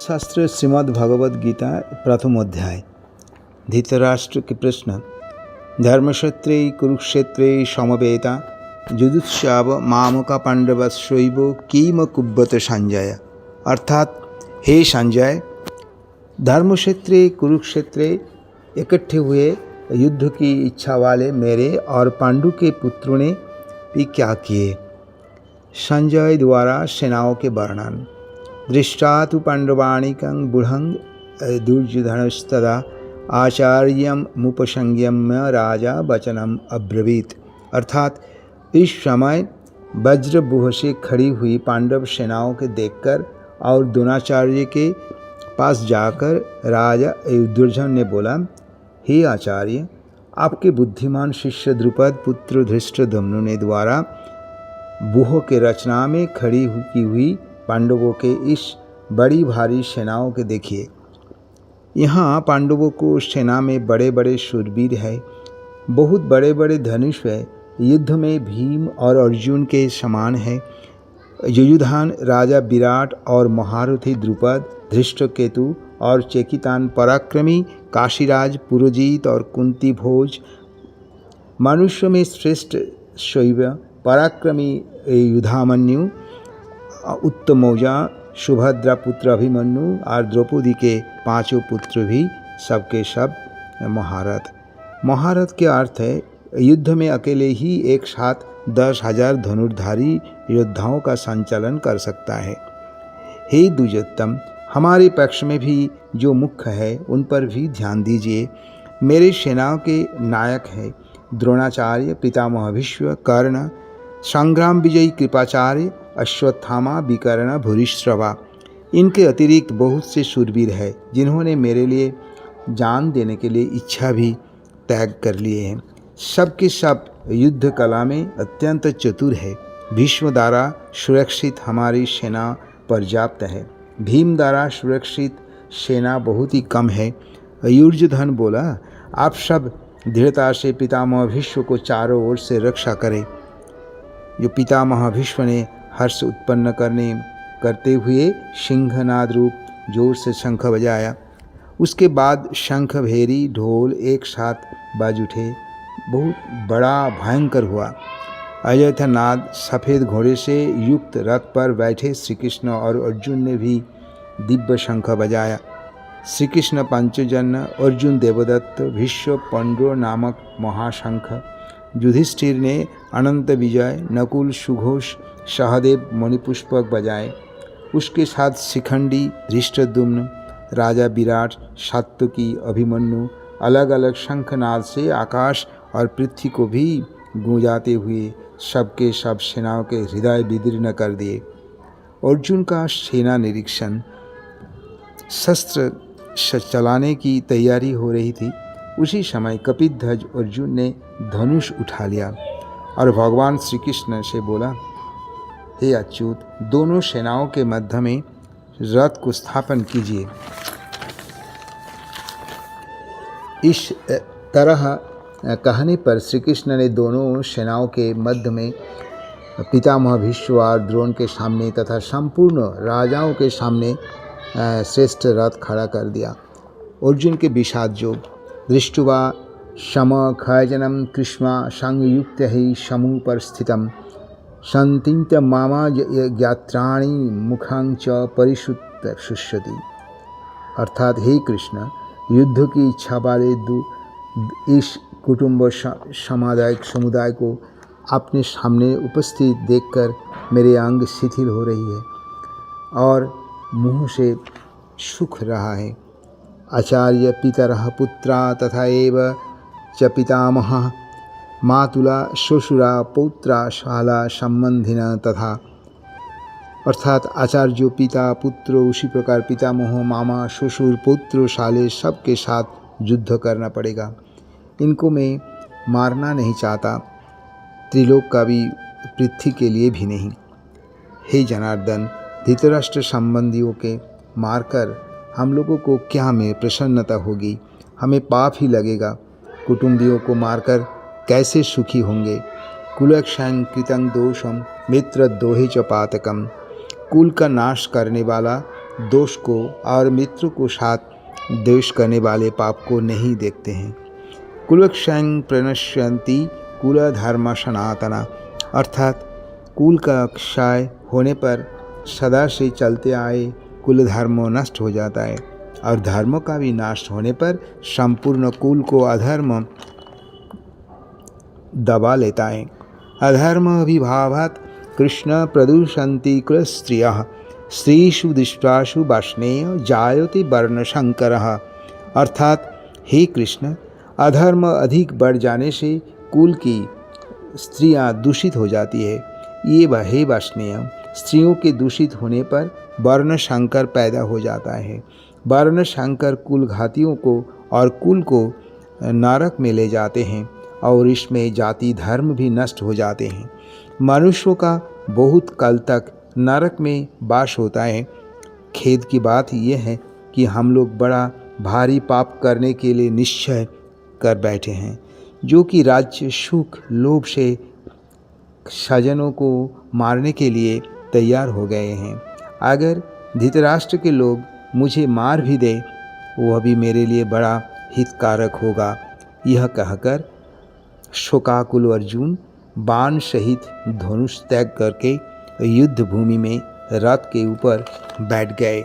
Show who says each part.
Speaker 1: शास्त्र श्रीमद् भगवद गीता प्रथम अध्याय। धृतराष्ट्र के प्रश्न। धर्मक्षेत्रे कुरुक्षेत्रे समवेता जुजुत्साव मामक पांडवस्यैव किम कुर्वत संजय। अर्थात हे संजय, धर्मक्षेत्रे कुरुक्षेत्रे इकट्ठे हुए युद्ध की इच्छा वाले मेरे और पांडु के पुत्रों ने भी क्या किए। संजय द्वारा सेनाओं के वर्णन। दृष्टा तो पांडवाणिकं बुढ़ं दुर्योधनस्तदा आचार्यम मुपसंयम्य राजा वचनम अब्रवीत। अर्थात इस समय वज्रव्यूह से खड़ी हुई पांडव सेनाओं के देखकर और द्रोणाचार्य के पास जाकर राजा दुर्योधन ने बोला, हे आचार्य, आपके बुद्धिमान शिष्य द्रुपद पुत्र धृष्टद्युम्न ने द्वारा व्यूह के रचना में खड़ी की हुई पांडवों के इस बड़ी भारी सेनाओं के देखिए। यहाँ पांडवों को सेना में बड़े बड़े शूरवीर है, बहुत बड़े बड़े धनुष है, युद्ध में भीम और अर्जुन के समान है। युयुधान, राजा विराट और महारथी द्रुपद, धृष्टकेतु और चेकितान, पराक्रमी काशीराज, पुरोजित और कुंती भोज, मनुष्य में श्रेष्ठ शैव, पराक्रमी युधामन्यु, उत्तमौजा, सुभद्रा पुत्र अभिमन्यु और द्रौपदी के पांचों पुत्र भी सबके सब महारथ। महारथ के अर्थ है युद्ध में अकेले ही एक साथ 10,000 धनुर्धारी योद्धाओं का संचालन कर सकता है। हे द्विजोत्तम, हमारे पक्ष में भी जो मुख्य है उन पर भी ध्यान दीजिए। मेरे सेनाओं के नायक हैं द्रोणाचार्य, पितामह भीष्म, कर्ण, संग्राम विजयी कृपाचार्य, अश्वत्थामा, विकर्ण, भूरिश्रवा। इनके अतिरिक्त बहुत से शूरवीर हैं जिन्होंने मेरे लिए जान देने के लिए इच्छा भी त्याग कर लिए हैं। सबके सब युद्ध कला में अत्यंत चतुर है। भीष्म द्वारा सुरक्षित हमारी सेना पर्याप्त है, भीम द्वारा सुरक्षित सेना बहुत ही कम है। युर्धन बोला, आप सब दृढ़ता से पितामह भीष्म को चारों ओर से रक्षा करें। जो पितामह भीष्म ने हर्ष उत्पन्न करते हुए सिंहनाद रूप जोर से शंख बजाया। उसके बाद शंख, भेरी, ढोल एक साथ बाज उठे, बहुत बड़ा भयंकर हुआ। अजयथनाद, सफ़ेद घोड़े से युक्त रथ पर बैठे श्री कृष्ण और अर्जुन ने भी दिव्य शंख बजाया। श्री कृष्ण पंचजन्य, अर्जुन देवदत्त, भीष्म पंडो नामक महाशंख, युधिष्ठिर ने अनंत विजय, नकुल सुघोष, सहदेव मणिपुष्पक बजाए। उसके साथ शिखंडी, धृष्टद्युम्न, राजा विराट, सात्विकी, अभिमन्यु अलग अलग शंखनाद से आकाश और पृथ्वी को भी गूंजाते हुए सबके सब सेनाओं के हृदय विदीर्ण कर दिए। अर्जुन का सेना निरीक्षण। शस्त्र चलाने की तैयारी हो रही थी। उसी समय कपिध्वज अर्जुन ने धनुष उठा लिया और भगवान श्री कृष्ण से बोला, हे अच्युत, दोनों सेनाओं के मध्य में रथ को स्थापन कीजिए। इस तरह कहने पर श्री कृष्ण ने दोनों सेनाओं के मध्य में पितामह भीष्म और द्रोण के सामने तथा संपूर्ण राजाओं के सामने श्रेष्ठ रथ खड़ा कर दिया। अर्जुन के विषाद जोग। दृष्टुवा शम खयजनम कृष्णा संयुक्त ही समूह पर स्थितम संतिंत मामा ज्ञात्राणी मुखं च परिशुद्ध शुष्यति। अर्थात हे कृष्ण, युद्ध की इच्छा वाले इस कुटुंब समुदाय को अपने सामने उपस्थित देखकर मेरे अंग शिथिल हो रही है और मुँह से सुख रहा है। आचार्य पितरः पुत्रा तथा एव च पितामहः मातुला श्वशुरा पौत्रा शाला संबंधिना तथा। अर्थात आचार्य, पिता, पुत्र, उसी प्रकार पितामह, मामा, श्वशुर, पुत्र, शाले सबके साथ युद्ध करना पड़ेगा। इनको मैं मारना नहीं चाहता, त्रिलोक का भी पृथ्वी के लिए भी नहीं। हे जनार्दन, धृतराष्ट्र संबंधियों के मारकर हम लोगों को क्या में प्रसन्नता होगी, हमें पाप ही लगेगा। कुटुंबियों को मारकर कैसे सुखी होंगे। कुलक्षण कृतं दोषम मित्र दोहे च पातकम। कुल का नाश करने वाला दोष को और मित्र को साथ द्वेष करने वाले पाप को नहीं देखते हैं। कुलक्षयं प्रणश्यन्ति कुल धर्म सनातना, अर्थात कुल का क्षय होने पर सदा से चलते आए कुल धर्म नष्ट हो जाता है और धर्म का भी नाश होने पर संपूर्ण कुल को अधर्म दबा लेता है। अधर्म विभावात् कृष्ण प्रदूषन्ति कुल स्त्रियः स्त्रीषु दुष्टासु वार्ष्णेय जायते वर्णशंकरः, अर्थात हे कृष्ण, अधर्म अधिक बढ़ जाने से कुल की स्त्रियां दूषित हो जाती है। ये हे वार्ष्णेय, स्त्रियों के दूषित होने पर वर्ण संकर पैदा हो जाता है। वर्ण संकर कुल घातियों को और कुल को नरक में ले जाते हैं और इसमें जाति धर्म भी नष्ट हो जाते हैं। मनुष्यों का बहुत काल तक नरक में वास होता है। खेद की बात यह है कि हम लोग बड़ा भारी पाप करने के लिए निश्चय कर बैठे हैं, जो कि राज्य सुख लोभ से स्वजनों को मारने के लिए तैयार हो गए हैं। अगर धृतराष्ट्र के लोग मुझे मार भी दे, वह भी मेरे लिए बड़ा हितकारक होगा। यह कहकर शोकाकुल अर्जुन बाण सहित धनुष त्याग करके युद्ध भूमि में रथ के ऊपर बैठ गए।